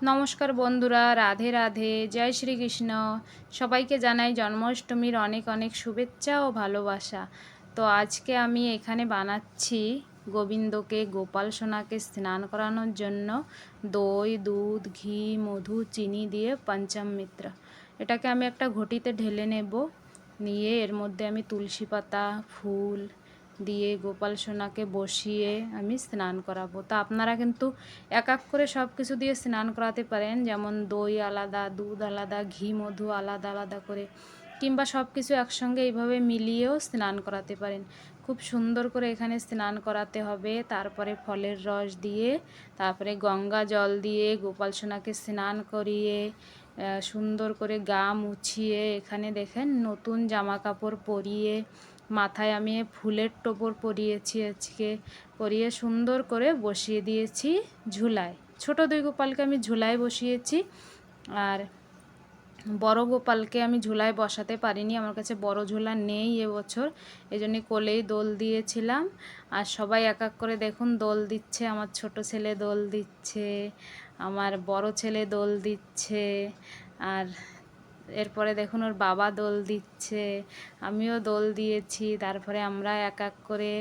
নমস্কার বন্ধুরা, রাধে রাধে, জয় শ্রীকৃষ্ণ। সবাইকে জানাই জন্মাষ্টমীর অনেক অনেক শুভেচ্ছা ও ভালোবাসা। তো আজকে আমি এখানে বানাচ্ছি গোবিন্দকে, গোপাল সোনাকে স্নান করানোর জন্য দই, দুধ, ঘি, মধু, চিনি দিয়ে পঞ্চামৃত। এটাকে আমি একটা ঘটিতে ঢেলে নেব। নিয়ে এর মধ্যে আমি তুলসী পাতা, ফুল দিয়ে গোপাল সোনাকে বসিয়ে আমি স্নান করাবো। তা আপনারা কিন্তু এক এক করে সব কিছু দিয়ে স্নান করাতে পারেন, যেমন দই আলাদা, দুধ আলাদা, ঘি মধু আলাদা আলাদা করে, কিংবা সব কিছু একসঙ্গে এইভাবে মিলিয়েও স্নান করাতে পারেন। খুব সুন্দর করে এখানে স্নান করাতে হবে। তারপরে ফলের রস দিয়ে, তারপরে গঙ্গা জল দিয়ে গোপাল সোনাকে স্নান করিয়ে সুন্দর করে গা মুছিয়ে, এখানে দেখেন নতুন জামা কাপড় পরিয়ে, মাথায় আমি ফুলের টোপর পরিয়েছি আজকে, পরিয়ে সুন্দর করে বসিয়ে দিয়েছি ঝুলায়। ছোট দুই গোপালকে আমি ঝুলায় বসিয়েছি, আর বড় গোপালকে আমি ঝুলায় বসাতে পারিনি, আমার কাছে বড় ঝুলা নেই এবছর, এই জন্যে কোলেই দোল দিয়েছিলাম। আর সবাই এক এক করে দেখুন দোল দিচ্ছে। আমার ছোট ছেলে দোল দিচ্ছে, আমার বড় ছেলে দোল দিচ্ছে, আর এরপরে দেখুন ওর বাবা দোল দিচ্ছে, আমিও দোল দিয়েছি। তারপরে আমরা এক এক করে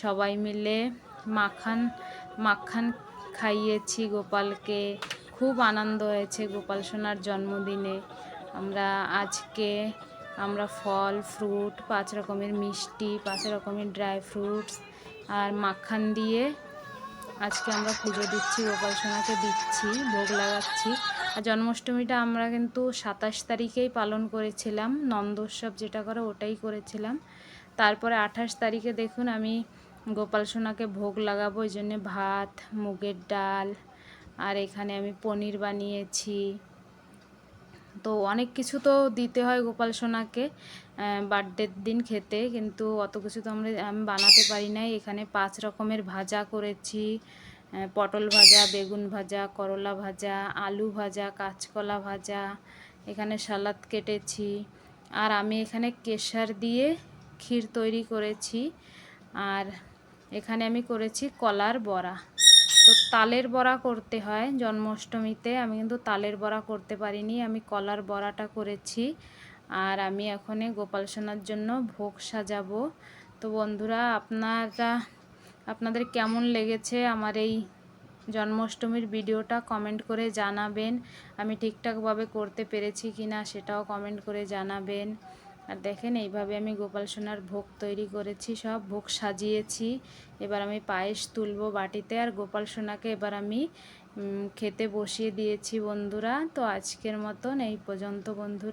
সবাই মিলে মাখান মাখান খাইয়েছি গোপালকে। খুব আনন্দ হয়েছে গোপাল সোনার জন্মদিনে। আমরা ফল ফ্রুট, 5 রকমের মিষ্টি, 5 রকমের ড্রাই ফ্রুটস আর মাখন দিয়ে আজকে আমরা পুজো দিচ্ছি, গোপাল সোনাকে দিচ্ছি, ভোগ লাগাচ্ছি। আর জন্মাষ্টমীটা আমরা কিন্তু 27 তারিখেই পালন করেছিলাম, নন্দোৎসব যেটা করে ওটাই করেছিলাম। তারপরে 28 তারিখে দেখুন আমি গোপাল সোনাকে ভোগ লাগাবো, ওই জন্যে ভাত, মুগের ডাল, আর এখানে আমি পনির বানিয়েছি। তো অনেক কিছু তো দিতে হয় গোপাল সোনাকে বার্থডের দিন খেতে, কিন্তু অত কিছু তো আমি বানাতে পারি নাই। এখানে 5 রকমের ভাজা করেছি, পটল ভাজা, বেগুন ভাজা, করলা ভাজা, আলু ভাজা, কাঁচকলা ভাজা, এখানে সালাদ কেটেছি। আর আমি এখানে কেশর দিয়ে ক্ষীর তৈরি করেছি। আর এখানে আমি করেছি কলার বড়া। তো তালের বড়া করতে হয় জন্মাষ্টমীতে, আমি কিন্তু তালের বড়া করতে পারিনি, আমি কলার বড়াটা করেছি। আর আমি এখানে গোপাল সোনার জন্য ভোগ সাজাবো। তো বন্ধুরা, আপনাদের কেমন লেগেছে আমার এই জন্মাষ্টমীর ভিডিওটা কমেন্ট করে জানাবেন। আমি ঠিকঠাকভাবে করতে পেরেছি কি না সেটাও কমেন্ট করে জানাবেন। আর দেখেন এইভাবে আমি গোপাল সোনার ভোগ তৈরি করেছি, সব ভোগ সাজিয়েছি। এবার আমি পায়েস তুলবো বাটিতে, আর গোপাল সোনাকে এবার আমি খেতে বসিয়ে দিয়েছি বন্ধুরা। তো আজকের মতন এই পর্যন্ত বন্ধুরা।